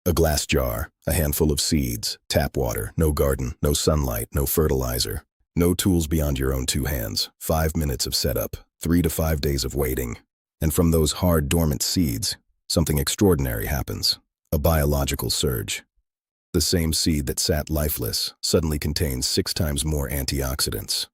A glass jar, a handful of seeds, tap water, no garden, no sunlight, no fertilizer, no tools beyond your own two hands, 5 minutes of setup, 3 to 5 days of waiting. And from those hard, dormant seeds, something extraordinary happens. A biological surge. The same seed that sat lifeless suddenly contains 6 times more antioxidants.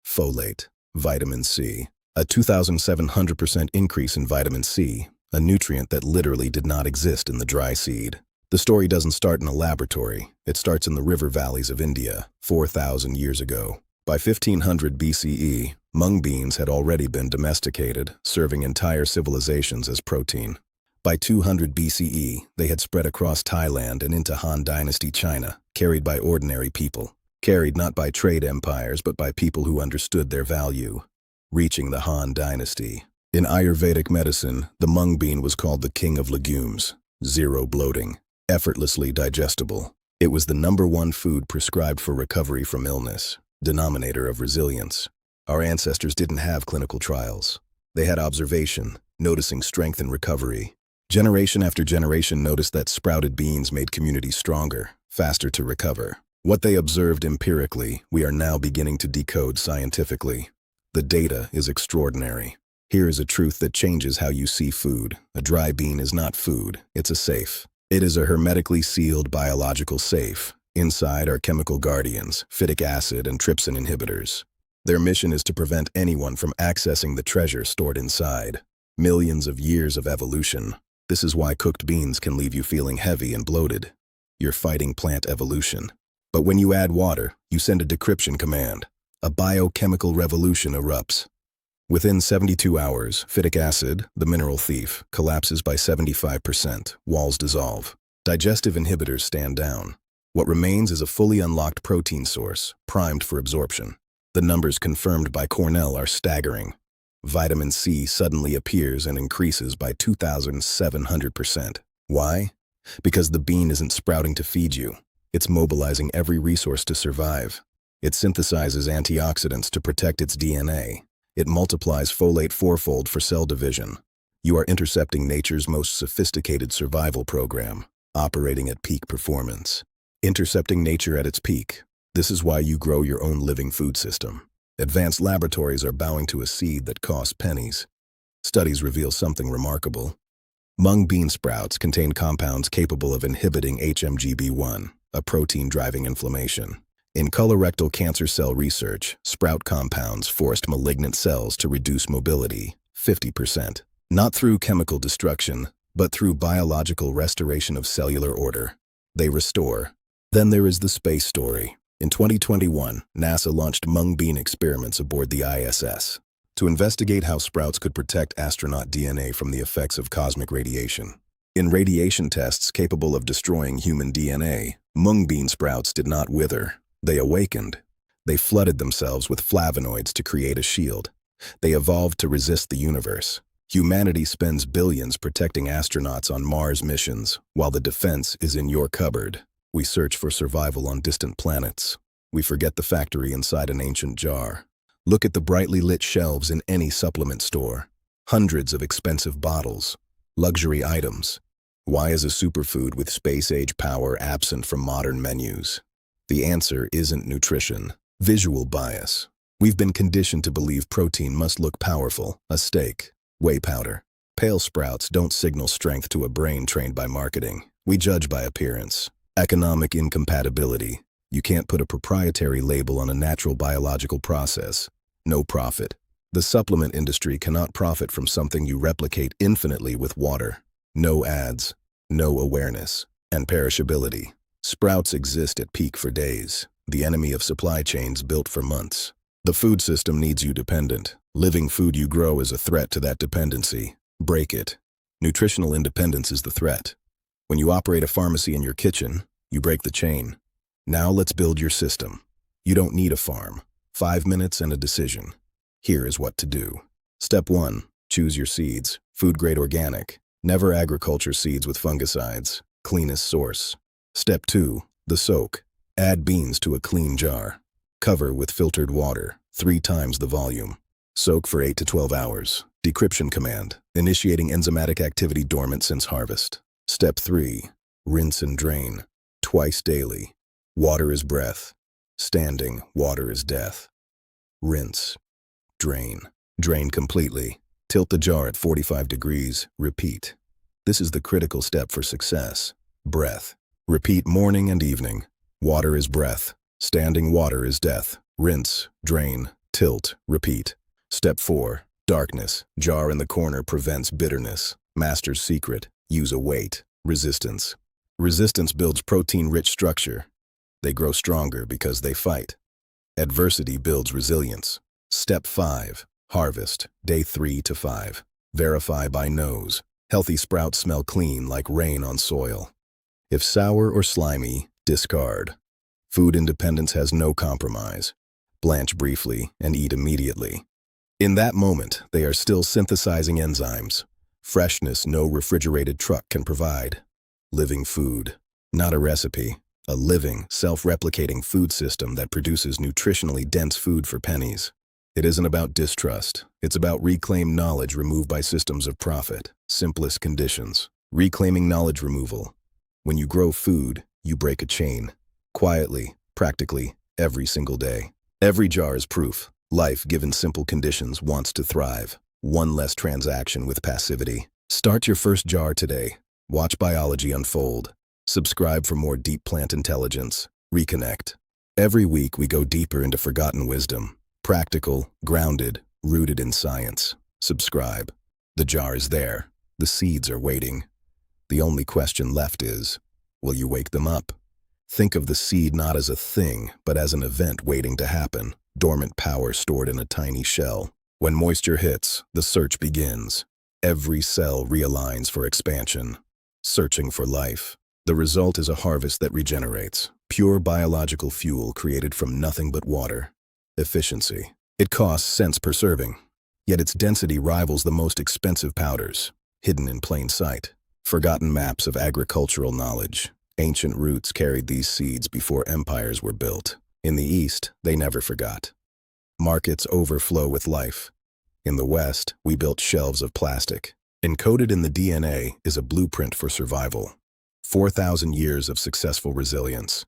Folate, vitamin C. A 2,700% increase in vitamin C, a nutrient that literally did not exist in the dry seed. The story doesn't start in a laboratory. It starts in the river valleys of India, 4,000 years ago. By 1500 BCE, mung beans had already been domesticated, serving entire civilizations as protein. By 200 BCE, they had spread across Thailand and into Han Dynasty China, carried by ordinary people. Carried not by trade empires, but by people who understood their value. Reaching the Han Dynasty. In Ayurvedic medicine, the mung bean was called the King of Legumes. Zero bloating. Effortlessly digestible. It was the #1 food prescribed for recovery from illness. Denominator of resilience. Our ancestors didn't have clinical trials. They had observation, noticing strength in recovery. Generation after generation noticed that sprouted beans made communities stronger, faster to recover. What they observed empirically, we are now beginning to decode scientifically. The data is extraordinary. Here is a truth that changes how you see food. A dry bean is not food, it's a safe. It is a hermetically sealed biological safe. Inside are chemical guardians, phytic acid and trypsin inhibitors. Their mission is to prevent anyone from accessing the treasure stored inside. Millions of years of evolution. This is why cooked beans can leave you feeling heavy and bloated. You're fighting plant evolution. But when you add water, you send a decryption command. A biochemical revolution erupts. Within 72 hours, phytic acid, the mineral thief, collapses by 75%, walls dissolve. Digestive inhibitors stand down. What remains is a fully unlocked protein source, primed for absorption. The numbers confirmed by Cornell are staggering. Vitamin C suddenly appears and increases by 2,700%. Why? Because the bean isn't sprouting to feed you. It's mobilizing every resource to survive. It synthesizes antioxidants to protect its DNA. It multiplies folate fourfold for cell division. You are intercepting nature's most sophisticated survival program, operating at peak performance. Intercepting nature at its peak. This is why you grow your own living food system. Advanced laboratories are bowing to a seed that costs pennies. Studies reveal something remarkable. Mung bean sprouts contain compounds capable of inhibiting HMGB1, a protein driving inflammation. In colorectal cancer cell research, sprout compounds forced malignant cells to reduce mobility, 50%. Not through chemical destruction, but through biological restoration of cellular order. They restore. Then there is the space story. In 2021, NASA launched mung bean experiments aboard the ISS to investigate how sprouts could protect astronaut DNA from the effects of cosmic radiation. In radiation tests capable of destroying human DNA, mung bean sprouts did not wither. They awakened. They flooded themselves with flavonoids to create a shield. They evolved to resist the universe. Humanity spends billions protecting astronauts on Mars missions, while the defense is in your cupboard. We search for survival on distant planets. We forget the factory inside an ancient jar. Look at the brightly lit shelves in any supplement store. Hundreds of expensive bottles. Luxury items. Why is a superfood with space-age power absent from modern menus? The answer isn't nutrition. Visual bias. We've been conditioned to believe protein must look powerful, a steak, whey powder. Pale sprouts don't signal strength to a brain trained by marketing. We judge by appearance. Economic incompatibility. You can't put a proprietary label on a natural biological process. No profit. The supplement industry cannot profit from something you replicate infinitely with water. No ads, no awareness, and perishability. Sprouts exist at peak for days, the enemy of supply chains built for months. The food system needs you dependent. Living food you grow is a threat to that dependency. Break it. Nutritional independence is the threat. When you operate a pharmacy in your kitchen, you break the chain. Now let's build your system. You don't need a farm. 5 minutes and a decision. Here is what to do. Step 1. Choose your seeds. Food-grade organic. Never agriculture seeds with fungicides. Cleanest source. Step 2. The soak. Add beans to a clean jar. Cover with filtered water, 3 times the volume. Soak for 8 to 12 hours. Decryption command. Initiating enzymatic activity dormant since harvest. Step 3. Rinse and drain. Twice daily. Water is breath. Standing, water is death. Rinse. Drain. Drain completely. Tilt the jar at 45 degrees. Repeat. This is the critical step for success. Breath. Repeat morning and evening. Water is breath. Standing water is death. Rinse, drain, tilt, repeat. Step 4. Darkness. Jar in the corner prevents bitterness. Master's secret. Use a weight. Resistance. Resistance builds protein-rich structure. They grow stronger because they fight. Adversity builds resilience. Step 5. Harvest. Day 3 to 5. Verify by nose. Healthy sprouts smell clean like rain on soil. If sour or slimy, discard. Food independence has no compromise. Blanch briefly and eat immediately. In that moment, they are still synthesizing enzymes. Freshness no refrigerated truck can provide. Living food. Not a recipe. A living, self-replicating food system that produces nutritionally dense food for pennies. It isn't about distrust. It's about reclaimed knowledge removed by systems of profit. Simplest conditions. Reclaiming knowledge removal. When you grow food, you break a chain. Quietly, practically, every single day. Every jar is proof. Life, given simple conditions, wants to thrive. One less transaction with passivity. Start your first jar today. Watch biology unfold. Subscribe for more deep plant intelligence. Reconnect. Every week we go deeper into forgotten wisdom. Practical, grounded, rooted in science. Subscribe. The jar is there. The seeds are waiting. The only question left is, will you wake them up? Think of the seed not as a thing, but as an event waiting to happen. Dormant power stored in a tiny shell. When moisture hits, the search begins. Every cell realigns for expansion. Searching for life. The result is a harvest that regenerates. Pure biological fuel created from nothing but water. Efficiency. It costs cents per serving. Yet its density rivals the most expensive powders. Hidden in plain sight. Forgotten maps of agricultural knowledge. Ancient roots carried these seeds before empires were built. In the East, they never forgot. Markets overflow with life. In the West, we built shelves of plastic. Encoded in the DNA is a blueprint for survival. 4,000 years of successful resilience.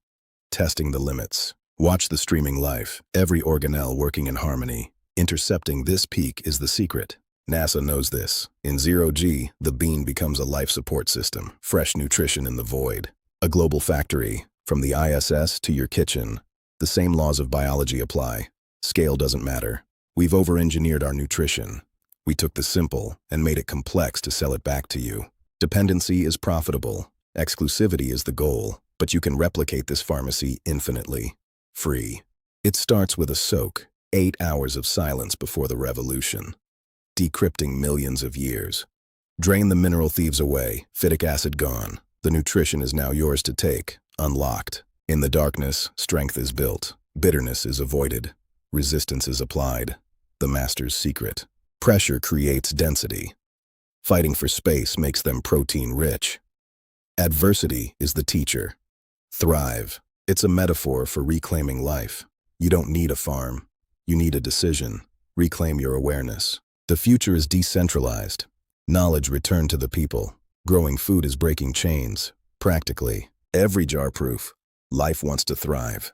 Testing the limits. Watch the streaming life, every organelle working in harmony. Intercepting this peak is the secret. NASA knows this. In 0G, the bean becomes a life support system, fresh nutrition in the void. A global factory, from the ISS to your kitchen. The same laws of biology apply. Scale doesn't matter. We've over-engineered our nutrition. We took the simple and made it complex to sell it back to you. Dependency is profitable. Exclusivity is the goal, but you can replicate this pharmacy infinitely. Free. It starts with a soak, 8 hours of silence before the revolution. Decrypting millions of years. Drain the mineral thieves away, phytic acid gone. The nutrition is now yours to take, unlocked. In the darkness, strength is built. Bitterness is avoided. Resistance is applied. The master's secret. Pressure creates density. Fighting for space makes them protein-rich. Adversity is the teacher. Thrive. It's a metaphor for reclaiming life. You don't need a farm. You need a decision. Reclaim your awareness. The future is decentralized. Knowledge returned to the people. Growing food is breaking chains. Practically, every jar proof. Life wants to thrive.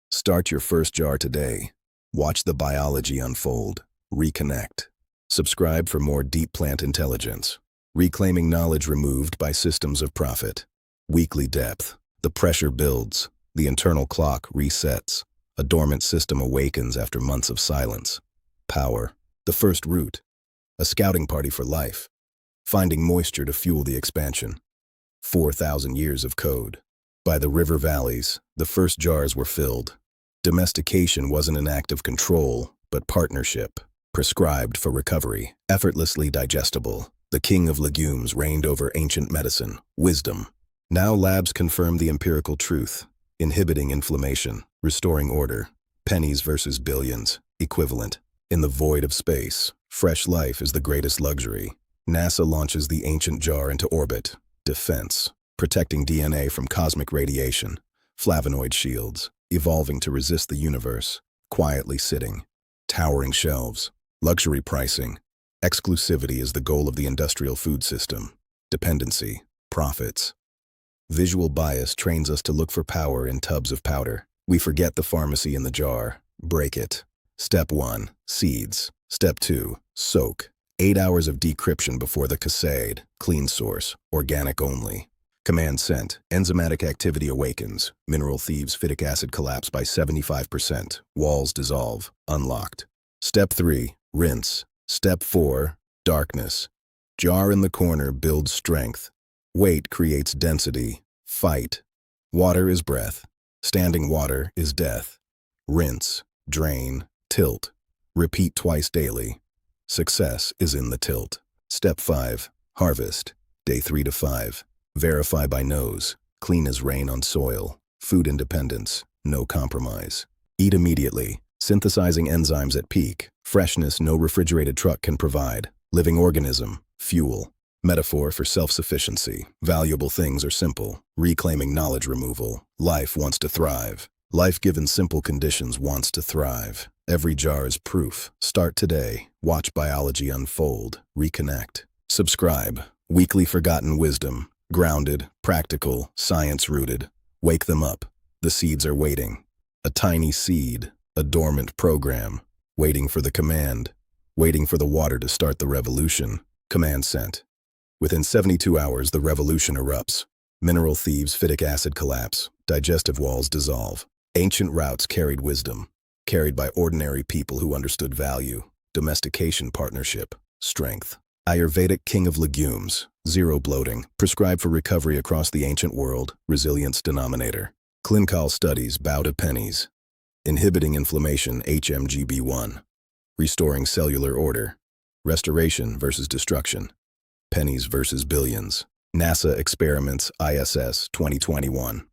Start your first jar today. Watch the biology unfold. Reconnect. Subscribe for more deep plant intelligence. Reclaiming knowledge removed by systems of profit. Weekly depth. The pressure builds. The internal clock resets. A dormant system awakens after months of silence. Power. The first root. A scouting party for life. Finding moisture to fuel the expansion. 4,000 years of code. By the river valleys, the first jars were filled. Domestication wasn't an act of control, but partnership. Prescribed for recovery, effortlessly digestible. The King of Legumes reigned over ancient medicine, wisdom. Now labs confirm the empirical truth. Inhibiting inflammation, restoring order. Pennies versus billions, equivalent. In the void of space, fresh life is the greatest luxury. NASA launches the ancient jar into orbit. Defense. Protecting DNA from cosmic radiation. Flavonoid shields, evolving to resist the universe. Quietly sitting. Towering shelves. Luxury pricing. Exclusivity is the goal of the industrial food system. Dependency. Profits. Visual bias trains us to look for power in tubs of powder. We forget the pharmacy in the jar. Break it. Step 1. Seeds. Step 2. Soak. 8 hours of decryption before the cascade. Clean source. Organic only. Command sent. Enzymatic activity awakens. Mineral thieves phytic acid collapse by 75%. Walls dissolve. Unlocked. Step 3. Rinse. Step 4. Darkness. Jar in the corner builds strength. Weight creates density. Fight. Water is breath. Standing water is death. Rinse. Drain. Tilt. Repeat twice daily. Success is in the tilt. Step 5. Harvest. Day 3 to 5. Verify by nose. Clean as rain on soil. Food independence. No compromise. Eat immediately. Synthesizing enzymes at peak. Freshness no refrigerated truck can provide. Living organism. Fuel. Metaphor for self-sufficiency. Valuable things are simple. Reclaiming knowledge removal. Life wants to thrive. Life given simple conditions wants to thrive. Every jar is proof. Start today. Watch biology unfold. Reconnect. Subscribe. Weekly forgotten wisdom. Grounded, practical, science-rooted. Wake them up. The seeds are waiting. A tiny seed, a dormant program. Waiting for the command. Waiting for the water to start the revolution. Command sent. Within 72 hours, the revolution erupts. Mineral thieves phytic acid collapse. Digestive walls dissolve. Ancient routes carried wisdom. Carried by ordinary people who understood value. Domestication partnership. Strength. Ayurvedic King of Legumes. Zero bloating. Prescribed for recovery across the ancient world. Resilience denominator. Clinical studies bow to pennies. Inhibiting inflammation HMGB1. Restoring cellular order. Restoration versus destruction. Pennies versus billions. NASA experiments ISS 2021.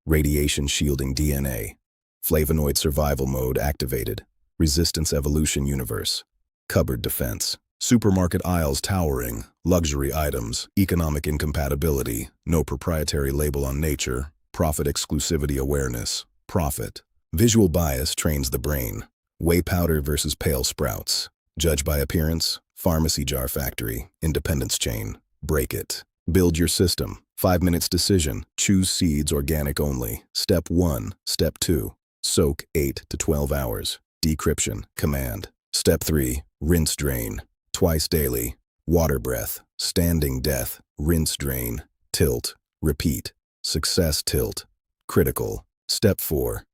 Radiation shielding DNA. Flavonoid survival mode activated. Resistance evolution universe. Cupboard defense. Supermarket aisles towering. Luxury items. Economic incompatibility. No proprietary label on nature. Profit exclusivity awareness. Profit. Visual bias trains the brain. Whey powder versus pale sprouts. Judge by appearance. Pharmacy jar factory. Independence chain. Break it. Build your system. 5 minutes decision. Choose seeds organic only. Step 1. Step 2. Soak 8 to 12 hours. Decryption. Command. Step 3. Rinse drain. Twice daily. Water breath. Standing death. Rinse drain. Tilt. Repeat. Success tilt. Critical. Step 4.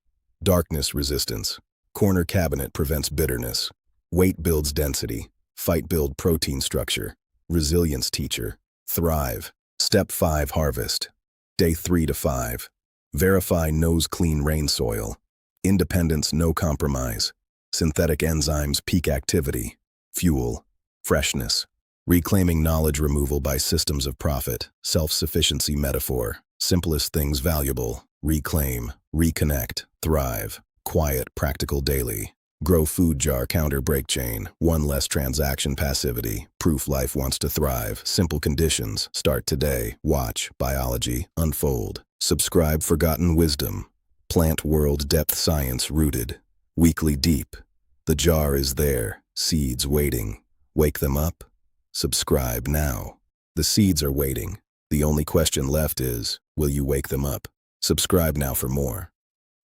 Darkness resistance. Corner cabinet prevents bitterness. Weight builds density. Fight build protein structure. Resilience teacher. Thrive. Step 5. Harvest. Day 3 to 5. Verify nose clean rain soil. Independence no compromise. Synthetic enzymes peak activity. Fuel. Freshness. Reclaiming knowledge removal by systems of profit. Self-sufficiency metaphor. Simplest things valuable. Reclaim. Reconnect. Thrive. Quiet, practical daily. Grow food jar counter break chain. One less transaction passivity. Proof life wants to thrive. Simple conditions. Start today. Watch biology unfold. Subscribe forgotten wisdom. Plant world depth science rooted. Weekly deep. The jar is there. Seeds waiting. Wake them up. Subscribe now. The seeds are waiting. The only question left is, will you wake them up? Subscribe now for more.